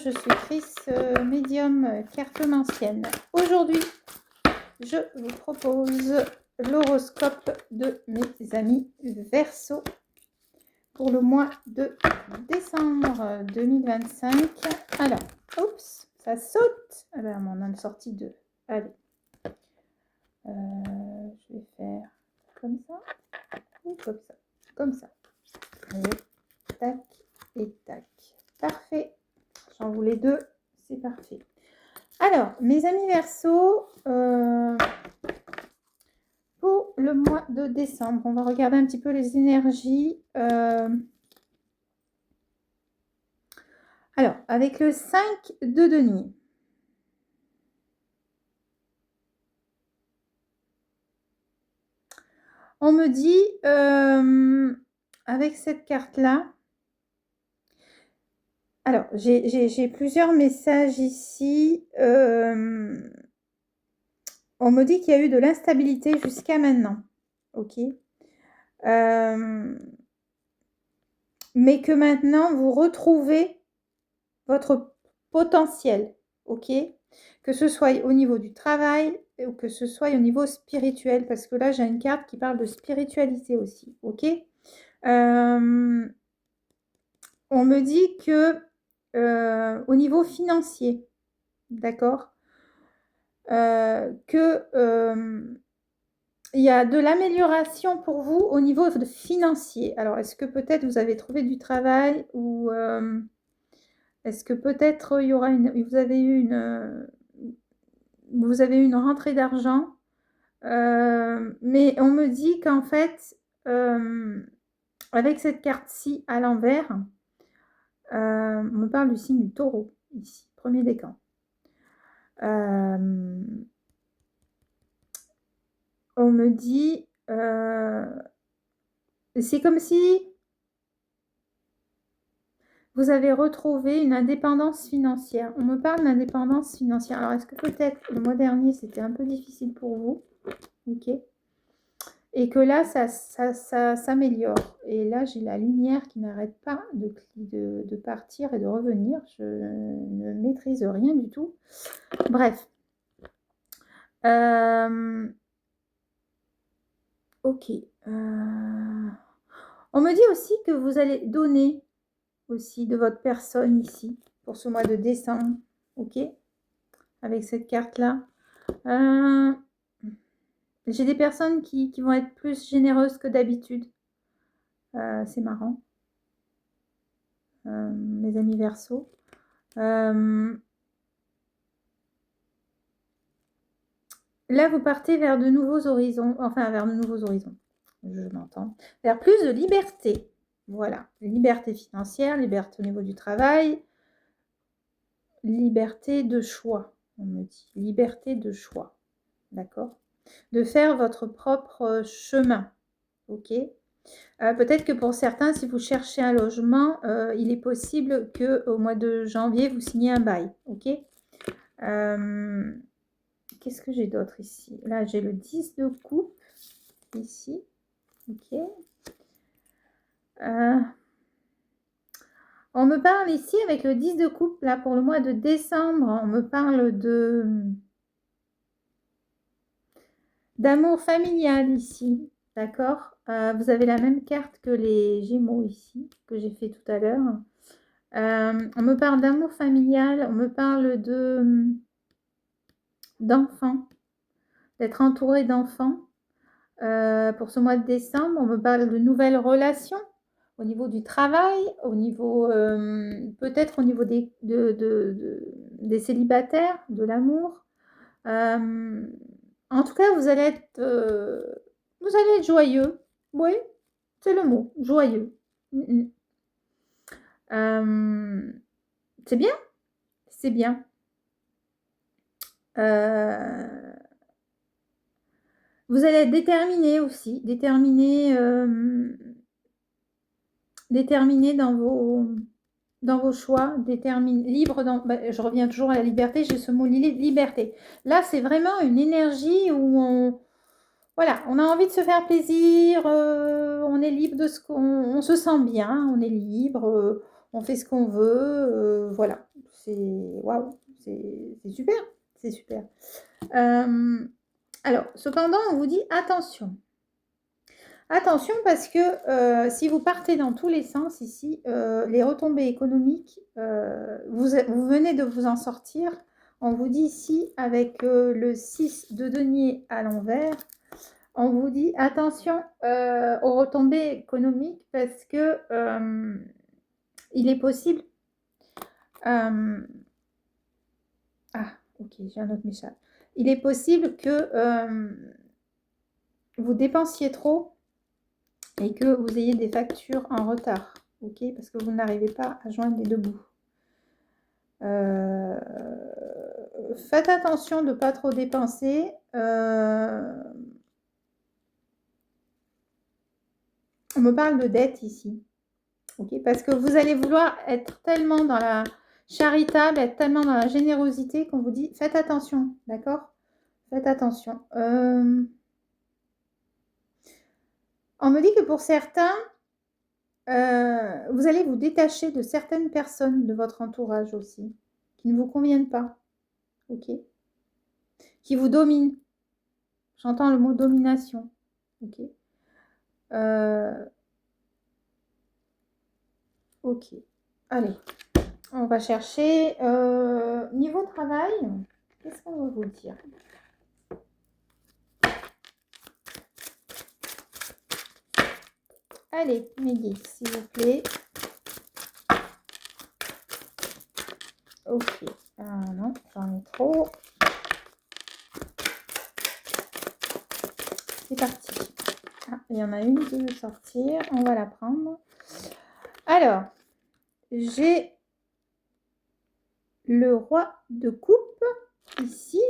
je suis Chris, médium cartomancienne. Aujourd'hui, je vous propose l'horoscope de mes amis Verseau pour le mois de décembre 2025. Alors, oups, ça saute. Ah ben, on en a sorti deux. Allez, je vais faire comme ça ou comme ça. Comme ça. Allez, tac et tac. Parfait. J'en voulais deux, c'est parfait. Alors, mes amis Verseau, pour le mois de décembre, on va regarder un petit peu les énergies. Alors, avec le 5 de denier. On me dit, avec cette carte-là, alors, j'ai plusieurs messages ici. On me dit qu'il y a eu de l'instabilité jusqu'à maintenant. Ok. Mais que maintenant, vous retrouvez votre potentiel. Ok. Que ce soit au niveau du travail ou que ce soit au niveau spirituel. Parce que là, j'ai une carte qui parle de spiritualité aussi. Ok. On me dit que au niveau financier, d'accord, que il y a de l'amélioration pour vous au niveau de financier. Alors, est-ce que peut-être vous avez trouvé du travail ou est-ce que peut-être il y aura vous avez eu une rentrée d'argent, mais on me dit qu'en fait, avec cette carte-ci à l'envers, on me parle du signe du taureau, ici, premier décan. On me dit, c'est comme si vous avez retrouvé une indépendance financière. On me parle d'indépendance financière. Alors, est-ce que peut-être le mois dernier, c'était un peu difficile pour vous? Ok. Et que là, ça s'améliore. Et là, j'ai la lumière qui n'arrête pas de partir et de revenir. Je ne maîtrise rien du tout. Bref. Ok. On me dit aussi que vous allez donner aussi de votre personne ici pour ce mois de décembre. Ok. Avec cette carte-là. J'ai des personnes qui vont être plus généreuses que d'habitude. C'est marrant. Mes amis Verseau. Là, vous partez vers de nouveaux horizons. Enfin, vers de nouveaux horizons. Je m'entends. Vers plus de liberté. Voilà. Liberté financière, liberté au niveau du travail. Liberté de choix, on me dit. Liberté de choix. D'accord? De faire votre propre chemin. Ok? Peut-être que pour certains, si vous cherchez un logement, il est possible qu'au mois de janvier, vous signiez un bail. Ok. Qu'est-ce que j'ai d'autre ici? Là, j'ai le 10 de coupe. Ici. Ok. On me parle ici, avec le 10 de coupe, là, pour le mois de décembre, on me parle d'amour familial ici. D'accord? Vous avez la même carte que les Gémeaux ici, que j'ai fait tout à l'heure. On me parle d'amour familial, on me parle d'enfants, d'être entouré d'enfants. Pour ce mois de décembre, on me parle de nouvelles relations au niveau du travail, au niveau peut-être au niveau des célibataires, de l'amour. En tout cas, vous allez être joyeux. Oui, c'est le mot, joyeux. C'est bien, c'est bien. Vous allez être déterminé aussi, déterminé dans vos choix, libre je reviens toujours à la liberté, j'ai ce mot liberté. Là, c'est vraiment une énergie où on a envie de se faire plaisir, on est libre de on se sent bien, on est libre, on fait ce qu'on veut, voilà. c'est waouh, c'est super, c'est super. Alors, cependant, on vous dit attention. Attention parce que si vous partez dans tous les sens ici, les retombées économiques, vous venez de vous en sortir. On vous dit ici, avec le 6 de denier à l'envers, on vous dit attention aux retombées économiques parce que il est possible... ah, ok, j'ai un autre message. Il est possible que vous dépensiez trop et que vous ayez des factures en retard, ok, parce que vous n'arrivez pas à joindre les deux bouts. Faites attention de ne pas trop dépenser. On me parle de dette ici, ok, parce que vous allez vouloir être tellement dans la charitable, être tellement dans la générosité qu'on vous dit faites attention, d'accord? Faites attention. On me dit que pour certains, vous allez vous détacher de certaines personnes de votre entourage aussi, qui ne vous conviennent pas, ok, qui vous dominent. J'entends le mot domination, ok. Ok, allez, on va chercher niveau travail. Qu'est-ce qu'on va vous dire? Allez, mes guides, s'il vous plaît. Ok. Non, j'en ai trop. C'est parti. Ah, il y en a une qui veut sortir. On va la prendre. Alors, j'ai le roi de coupe ici.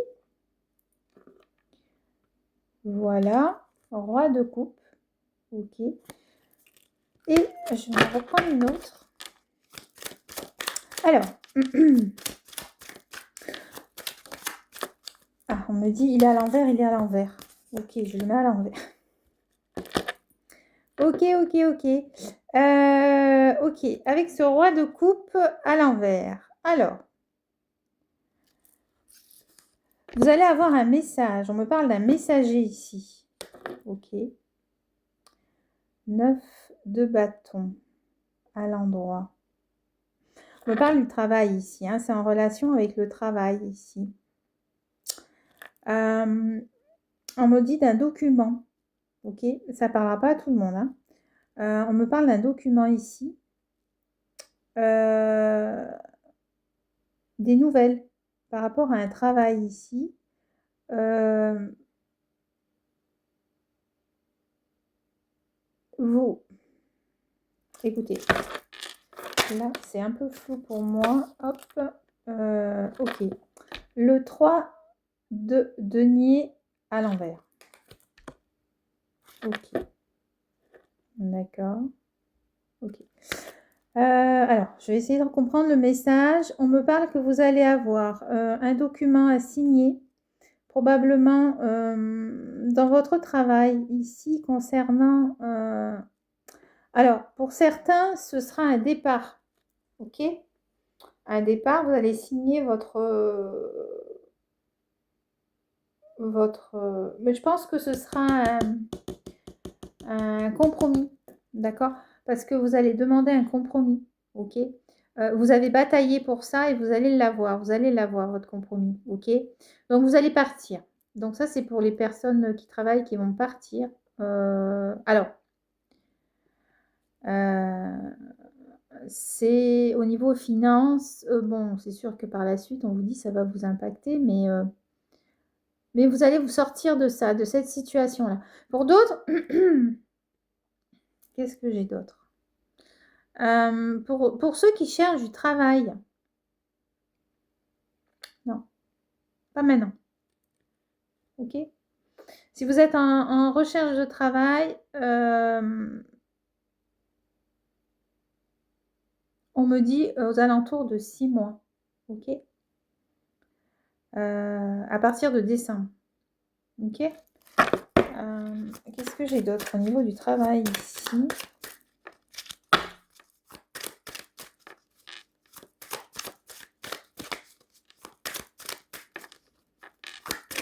Voilà, roi de coupe. Ok. Et je vais en reprendre une autre. Alors, ah, on me dit il est à l'envers, il est à l'envers. Ok, je le mets à l'envers. Ok, ok, ok. Ok, avec ce roi de coupe à l'envers. Alors, vous allez avoir un message. On me parle d'un messager ici. Ok. 9 de bâton à l'endroit. On me parle du travail ici. Hein. C'est en relation avec le travail ici. On me dit d'un document. Ok, ça ne parlera pas à tout le monde. Hein. On me parle d'un document ici. Des nouvelles par rapport à un travail ici. Vous, écoutez, là c'est un peu flou pour moi. Hop, ok. Le 3 de denier à l'envers. Ok. D'accord. Ok. Alors, je vais essayer de comprendre le message. On me parle que vous allez avoir un document à signer, probablement dans votre travail ici concernant... alors, pour certains, ce sera un départ. Ok? Un départ, vous allez signer mais je pense que ce sera un compromis, d'accord? Parce que vous allez demander un compromis, ok? Vous avez bataillé pour ça et vous allez l'avoir, votre compromis, ok? Donc, vous allez partir. Donc, ça, c'est pour les personnes qui travaillent, qui vont partir. Alors, c'est au niveau finance, bon, c'est sûr que par la suite, on vous dit ça va vous impacter, mais vous allez vous sortir de ça, de cette situation-là. Pour d'autres, qu'est-ce que j'ai d'autre? Pour ceux qui cherchent du travail, non, pas maintenant. Ok? Si vous êtes en recherche de travail, on me dit aux alentours de 6 mois. Ok? À partir de décembre. Ok? Qu'est-ce que j'ai d'autre au niveau du travail ici?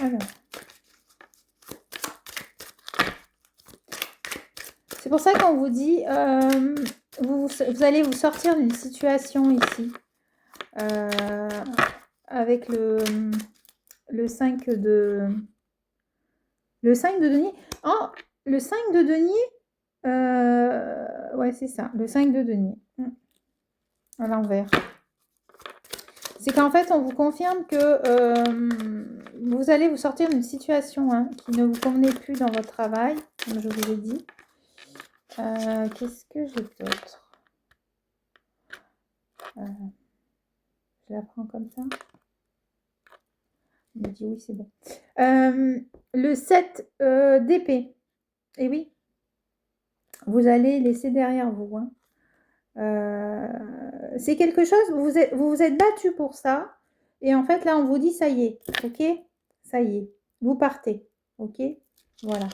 Alors. C'est pour ça qu'on vous dit, vous allez vous sortir d'une situation ici, avec le 5 de... Le 5 de denier. Oh, le 5 de denier. Ouais, c'est ça. Le 5 de denier. À l'envers. C'est qu'en fait, on vous confirme que vous allez vous sortir d'une situation qui ne vous convenait plus dans votre travail, comme je vous ai dit. Qu'est-ce que j'ai d'autre? Je la prends comme ça. On me dit oui, c'est bon. Le 7 d'épée. Et oui, vous allez laisser derrière vous. C'est quelque chose, vous vous êtes battu pour ça. Et en fait, là, on vous dit, ça y est, ok? Ça y est, vous partez, ok? Voilà.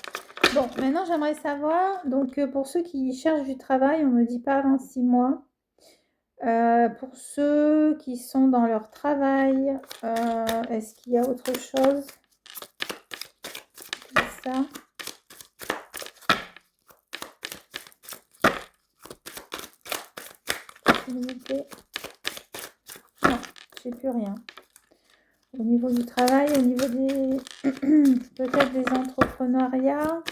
Bon, maintenant, j'aimerais savoir, donc, pour ceux qui cherchent du travail, on me dit pas avant 6 mois. Pour ceux qui sont dans leur travail, est-ce qu'il y a autre chose que ça? S'il vous plaît. Non, j'ai plus rien. Au niveau du travail, au niveau des peut-être des entrepreneuriats,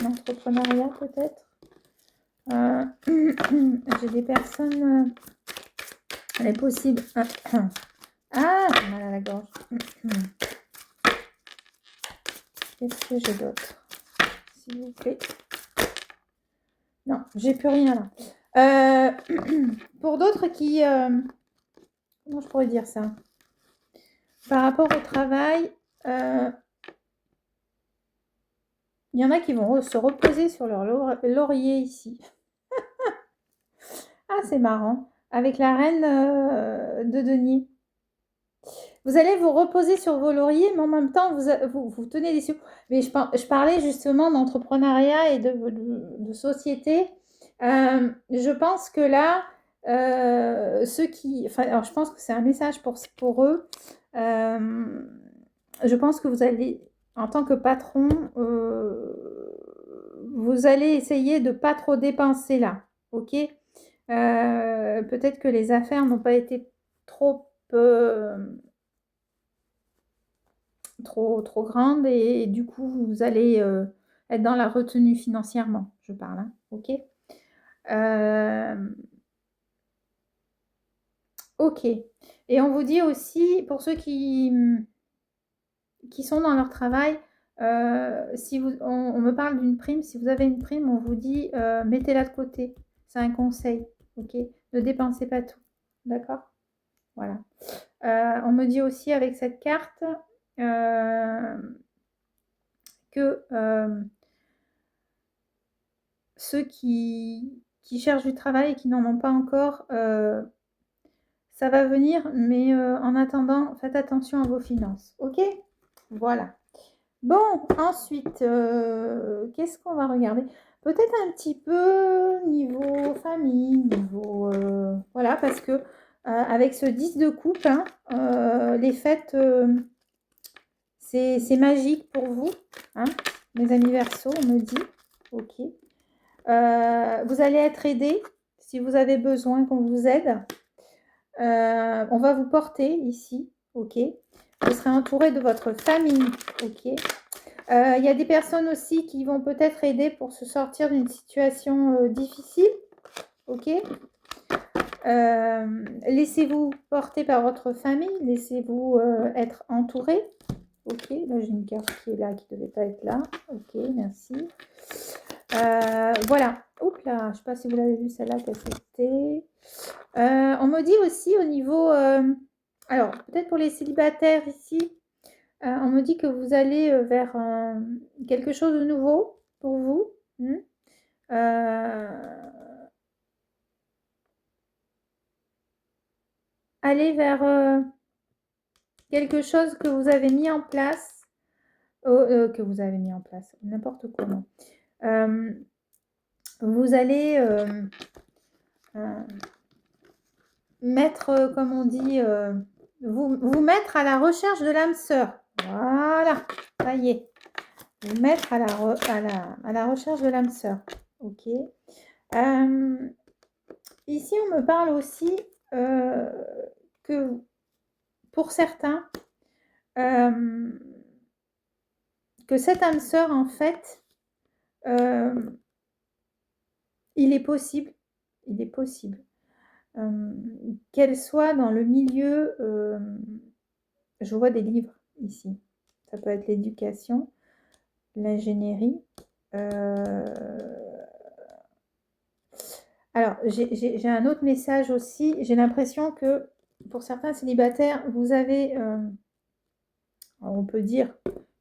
l'entrepreneuriat peut-être. J'ai des personnes. Elle est possible. Ah, j'ai mal à la gorge. Qu'est-ce que j'ai d'autre, s'il vous plaît? Non, j'ai plus rien là. Pour d'autres qui... comment je pourrais dire ça? Par rapport au travail, il y en a qui vont se reposer sur leur laurier ici. Ah, c'est marrant. Avec la reine de denier. Vous allez vous reposer sur vos lauriers, mais en même temps, vous tenez les cieux. Mais je parlais justement d'entrepreneuriat et de société. Je pense que là, ceux qui... Enfin, alors je pense que c'est un message pour eux. Je pense que vous allez, en tant que patron, vous allez essayer de ne pas trop dépenser là. Ok? Peut-être que les affaires n'ont pas été trop grande et du coup vous allez être dans la retenue financièrement, je parle, ok. Ok, et on vous dit aussi pour ceux qui sont dans leur travail, si on me parle d'une prime, si vous avez une prime, on vous dit mettez-la de côté, c'est un conseil, ok, ne dépensez pas tout, d'accord, voilà. On me dit aussi avec cette carte que ceux qui cherchent du travail et qui n'en ont pas encore, ça va venir, mais en attendant, faites attention à vos finances. Ok? Voilà. Bon, ensuite, qu'est-ce qu'on va regarder? Peut-être un petit peu niveau famille, niveau... voilà, parce que avec ce 10 de coupe, les fêtes, c'est magique pour vous. Mes anniversaires, on me dit. Ok. Vous allez être aidé si vous avez besoin qu'on vous aide. On va vous porter ici, ok. Vous serez entouré de votre famille, ok. Il y a des personnes aussi qui vont peut-être aider pour se sortir d'une situation difficile, ok. Laissez-vous porter par votre famille, laissez-vous être entouré, ok. Là j'ai une carte qui est là, qui ne devait pas être là, ok, merci. Voilà. Oups là, je ne sais pas si vous l'avez vu celle-là, qu'elle c'était. On me dit aussi au niveau... alors, peut-être pour les célibataires ici, on me dit que vous allez vers quelque chose de nouveau pour vous. Aller vers quelque chose que vous avez mis en place. Que vous avez mis en place, n'importe comment. Vous allez mettre, comme on dit, vous mettre à la recherche de l'âme sœur. Voilà, ça y est. Vous mettre à la recherche de l'âme sœur. Ok. Ici, on me parle aussi que pour certains, que cette âme sœur, en fait, il est possible qu'elle soit dans le milieu, je vois des livres ici. Ça peut être l'éducation, l'ingénierie. Alors, j'ai un autre message aussi. J'ai l'impression que pour certains célibataires, vous avez, on peut dire,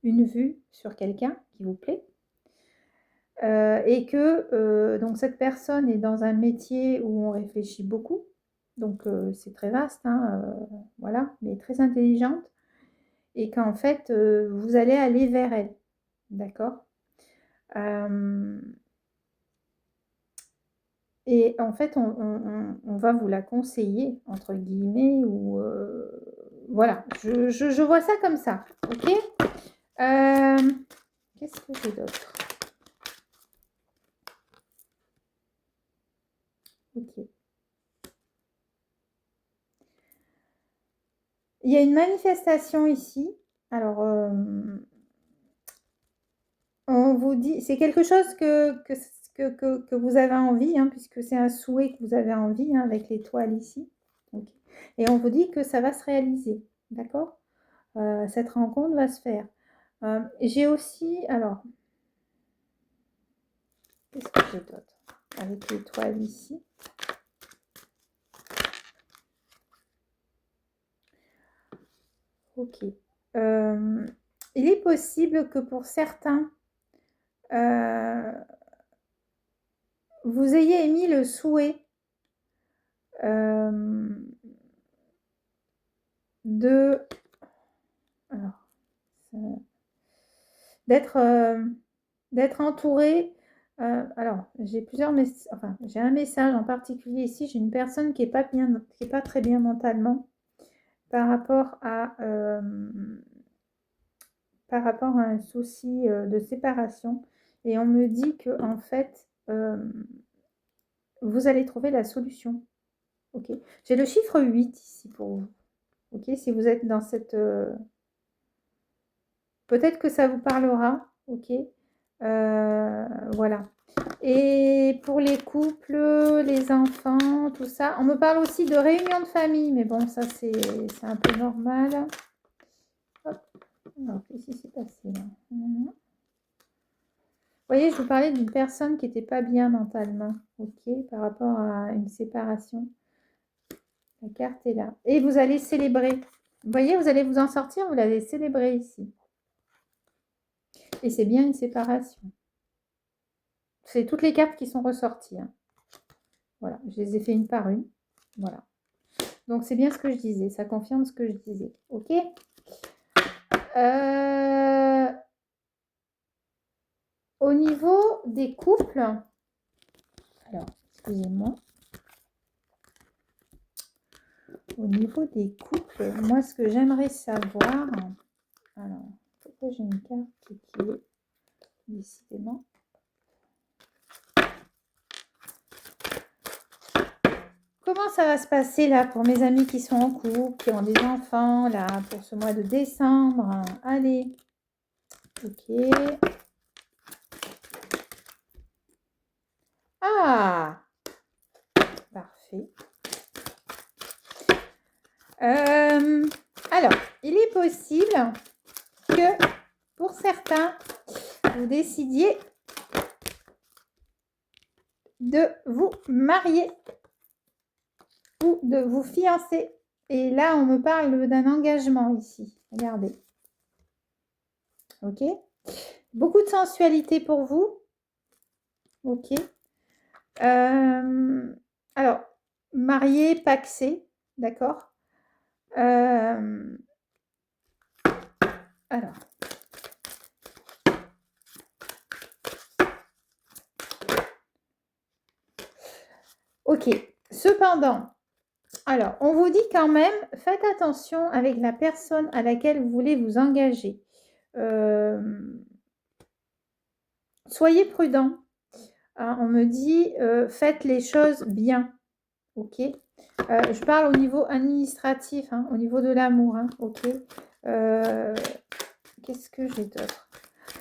une vue sur quelqu'un qui vous plaît. Et que donc cette personne est dans un métier où on réfléchit beaucoup. Donc, c'est très vaste, hein, voilà, mais très intelligente. Et qu'en fait, vous allez aller vers elle. D'accord. Et en fait, on va vous la conseiller, entre guillemets, ou voilà, je vois ça comme ça, ok. Qu'est-ce que j'ai d'autre? Ok. Il y a une manifestation ici. Alors, on vous dit, c'est quelque chose que vous avez envie, hein, puisque c'est un souhait que vous avez envie, hein, avec l'étoile ici. Okay. Et on vous dit que ça va se réaliser, d'accord. Cette rencontre va se faire. J'ai aussi, alors, qu'est-ce que j'ai d'autre avec l'étoile ici? Ok. Il est possible que pour certains, vous ayez émis le souhait de... Alors, d'être entouré. Alors, j'ai plusieurs messages. Enfin, j'ai un message en particulier ici. J'ai une personne qui est pas très bien mentalement par rapport à un souci de séparation. Et on me dit que en fait, vous allez trouver la solution. Ok. J'ai le chiffre 8 ici pour vous. Ok. Si vous êtes dans cette peut-être que ça vous parlera. Ok. Voilà. Et pour les couples, les enfants, tout ça, on me parle aussi de réunion de famille, mais bon, ça c'est un peu normal. Hop. Alors, qu'est-ce qui s'est passé là? Vous voyez, je vous parlais d'une personne qui n'était pas bien mentalement, ok, par rapport à une séparation. La carte est là. Et vous allez célébrer. Vous voyez, vous allez vous en sortir, vous l'allez célébrer ici. Et c'est bien une séparation. C'est toutes les cartes qui sont ressorties, hein. Voilà, je les ai fait une par une. Voilà. Donc, c'est bien ce que je disais. Ça confirme ce que je disais. OK. Au niveau des couples, alors, excusez-moi. Au niveau des couples, moi, ce que j'aimerais savoir... Alors, pourquoi j'ai une carte qui est... Décidément... Comment ça va se passer là pour mes amis qui sont en couple, qui ont des enfants là pour ce mois de décembre? Allez. Ok. Ah, parfait. Alors, il est possible que pour certains, vous décidiez de vous marier ou de vous fiancer. Et là, on me parle d'un engagement ici. Regardez. Ok. Beaucoup de sensualité pour vous. Ok. Alors, marié, paxé. D'accord. Alors. Ok. Cependant, Alors, on vous dit quand même, faites attention avec la personne à laquelle vous voulez vous engager. Soyez prudent. Hein, on me dit, faites les choses bien. Ok. Je parle au niveau administratif, hein, au niveau de l'amour. Hein, ok. Qu'est-ce que j'ai d'autre?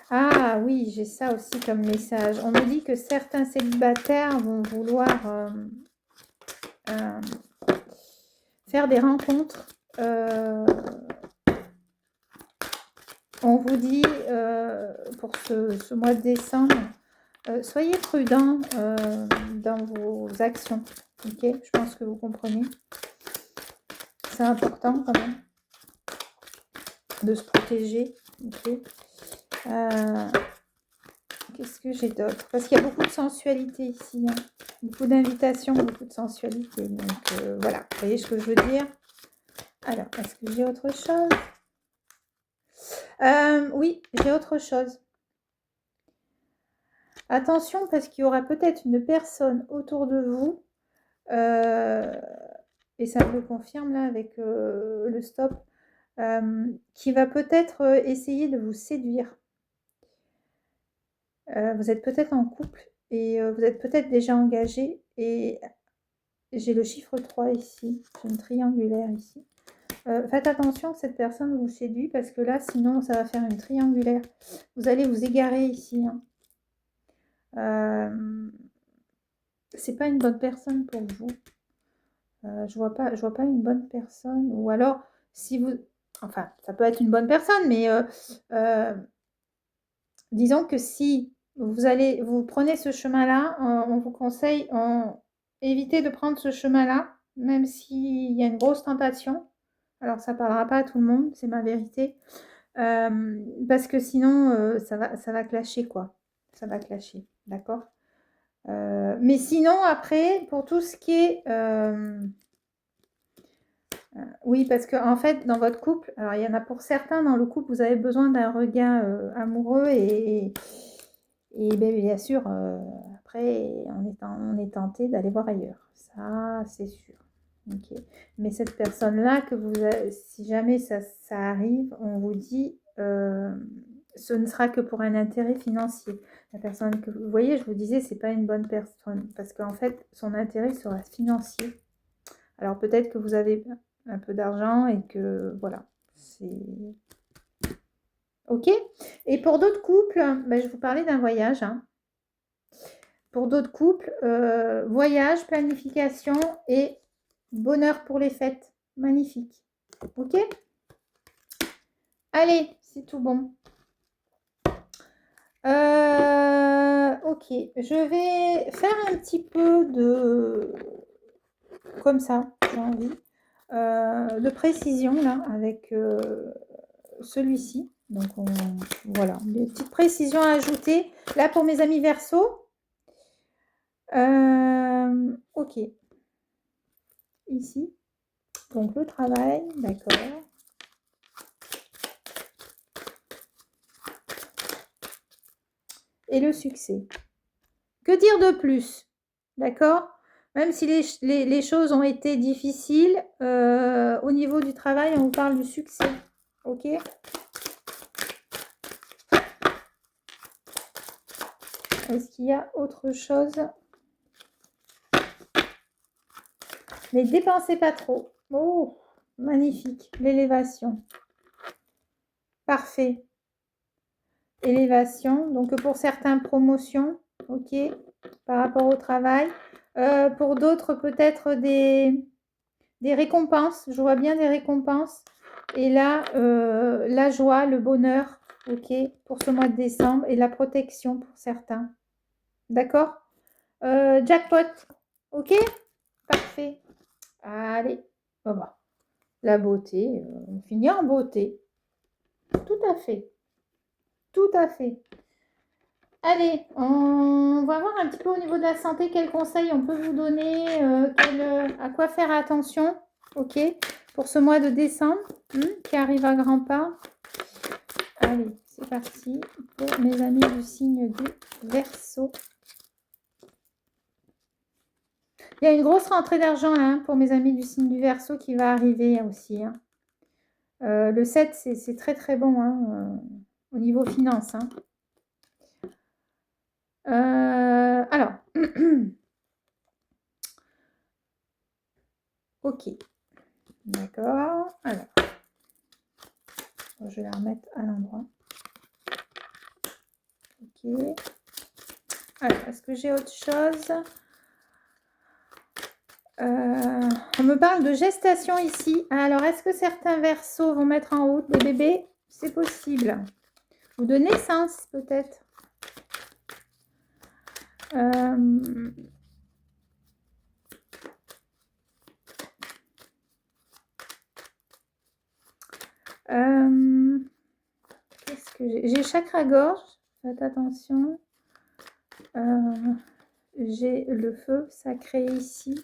Ah oui, j'ai ça aussi comme message. On me dit que certains célibataires vont vouloir faire des rencontres. On vous dit pour ce mois de décembre, soyez prudent dans vos actions. Ok, je pense que vous comprenez. C'est important quand même de se protéger. Ok. Qu'est-ce que j'ai d'autre? Parce qu'il y a beaucoup de sensualité ici. Hein. Beaucoup d'invitations, beaucoup de sensualité. Donc voilà, vous voyez ce que je veux dire? Alors, est-ce que j'ai autre chose? Oui, j'ai autre chose. Attention, parce qu'il y aura peut-être une personne autour de vous, et ça me le confirme là avec le stop, qui va peut-être essayer de vous séduire. Vous êtes peut-être en couple et vous êtes peut-être déjà engagé et j'ai le chiffre 3 ici, j'ai une triangulaire ici. Faites attention que cette personne vous séduit parce que là, sinon, ça va faire une triangulaire. Vous allez vous égarer ici. Hein. C'est pas une bonne personne pour vous. Je vois pas une bonne personne. Ou alors, si vous... Enfin, ça peut être une bonne personne, mais disons que si vous prenez ce chemin-là, on vous conseille, évitez de prendre ce chemin-là, même s'il y a une grosse tentation. Alors, ça ne parlera pas à tout le monde, c'est ma vérité. Parce que sinon, ça va clasher, quoi. Ça va clasher, d'accord? Mais sinon, après, pour tout ce qui est... oui, parce qu'en fait, dans votre couple, alors il y en a pour certains, dans le couple, vous avez besoin d'un regain amoureux et bien sûr, après, on est tenté d'aller voir ailleurs. Ça, c'est sûr. Ok. Mais cette personne-là, si jamais ça arrive, on vous dit, ce ne sera que pour un intérêt financier. La personne que vous voyez, je vous disais, c'est pas une bonne personne parce qu'en fait, son intérêt sera financier. Alors peut-être que vous avez un peu d'argent et que voilà, c'est ok. Et pour d'autres couples, ben, je vous parlais d'un voyage. Hein. Pour d'autres couples, voyage, planification et bonheur pour les fêtes. Magnifique. Ok. Allez, c'est tout bon. Ok, je vais faire un petit peu de comme ça, j'ai envie. De précision là avec celui-ci. Donc voilà, des petites précisions à ajouter. Là pour mes amis Verseau. Ok. Ici. Donc le travail, d'accord. Et le succès. Que dire de plus? D'accord? Même si les choses ont été difficiles, au niveau du travail, on vous parle du succès. Ok? Est-ce qu'il y a autre chose? Mais dépensez pas trop. Oh, magnifique. L'élévation. Parfait. Élévation. Donc, pour certains, promotion. Ok. Par rapport au travail. Pour d'autres, peut-être des récompenses. Je vois bien des récompenses. Et là, la joie, le bonheur. Ok. Pour ce mois de décembre. Et la protection pour certains. D'accord? Jackpot. Ok? Parfait. Allez. Bon, bah. La beauté, on finit en beauté. Tout à fait. Tout à fait. Allez, on va voir un petit peu au niveau de la santé, quels conseils on peut vous donner, à quoi faire attention, ok, pour ce mois de décembre qui arrive à grands pas. Allez, c'est parti pour mes amis du signe du Verseau. Il y a une grosse rentrée d'argent hein, pour mes amis du signe du Verseau qui va arriver aussi. Hein. Le 7, c'est très très bon hein, au niveau finance. Hein. Alors, ok, d'accord. Alors, je vais la remettre à l'endroit. Ok. Alors, est-ce que j'ai autre chose? On me parle de gestation ici. Alors, est-ce que certains Verseaux vont mettre en route des bébés? C'est possible. Ou de naissance, peut-être. Qu'est-ce que j'ai chakra-gorge. Faites attention. J'ai le feu sacré ici.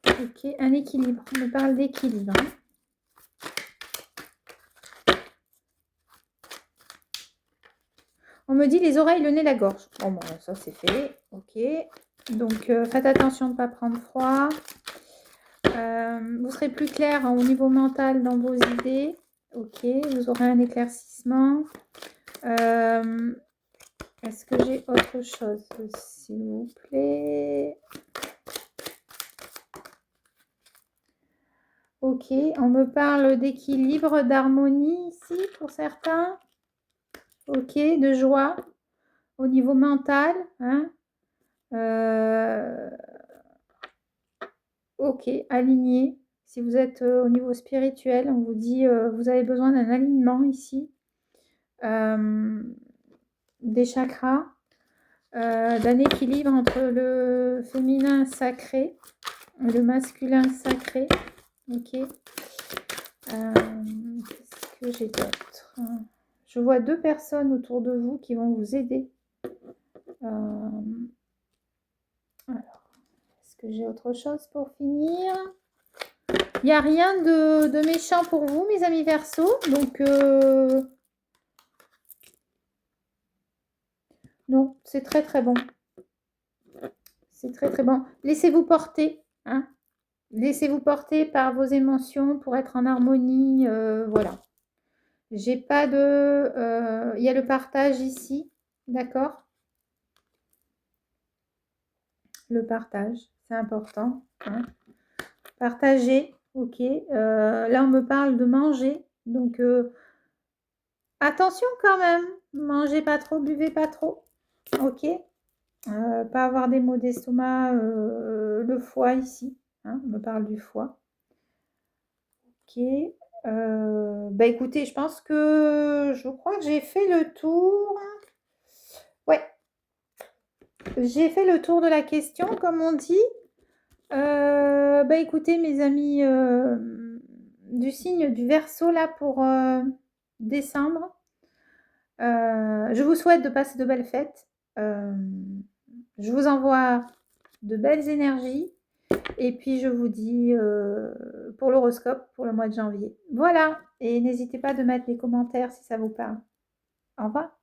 Ok, un équilibre. On me parle d'équilibre. Hein. On me dit les oreilles, le nez, la gorge. Bon, ça c'est fait. Ok. Donc, faites attention de ne pas prendre froid. Vous serez plus clair hein, au niveau mental dans vos idées. Ok, vous aurez un éclaircissement. Est-ce que j'ai autre chose, s'il vous plaît? Ok, on me parle d'équilibre, d'harmonie ici pour certains. Ok, de joie au niveau mental. Hein. Ok, aligné. Si vous êtes au niveau spirituel, on vous dit vous avez besoin d'un alignement ici. Des chakras. D'un équilibre entre le féminin sacré et le masculin sacré. Ok. Qu'est-ce que j'ai d'autre? Je vois 2 personnes autour de vous qui vont vous aider. Alors, est-ce que j'ai autre chose pour finir? Il n'y a rien de méchant pour vous, mes amis Verseau. Donc, non, c'est très très bon. C'est très très bon. Laissez-vous porter. Hein. Laissez-vous porter par vos émotions pour être en harmonie. Voilà. J'ai pas de... Il y a le partage ici. D'accord? Le partage, c'est important. Hein. Partager. Ok. Là, on me parle de manger. Donc, attention quand même. Mangez pas trop, buvez pas trop. Ok. Pas avoir des maux d'estomac. Le foie ici. Hein, on me parle du foie. Ok. Bah écoutez, je pense que je crois que j'ai fait le tour. Ouais. J'ai fait le tour de la question, comme on dit. Bah écoutez, mes amis du signe du Verseau là pour décembre. Je vous souhaite de passer de belles fêtes. Je vous envoie de belles énergies. Et puis, je vous dis pour l'horoscope pour le mois de janvier. Voilà. Et n'hésitez pas de mettre les commentaires si ça vous parle. Au revoir.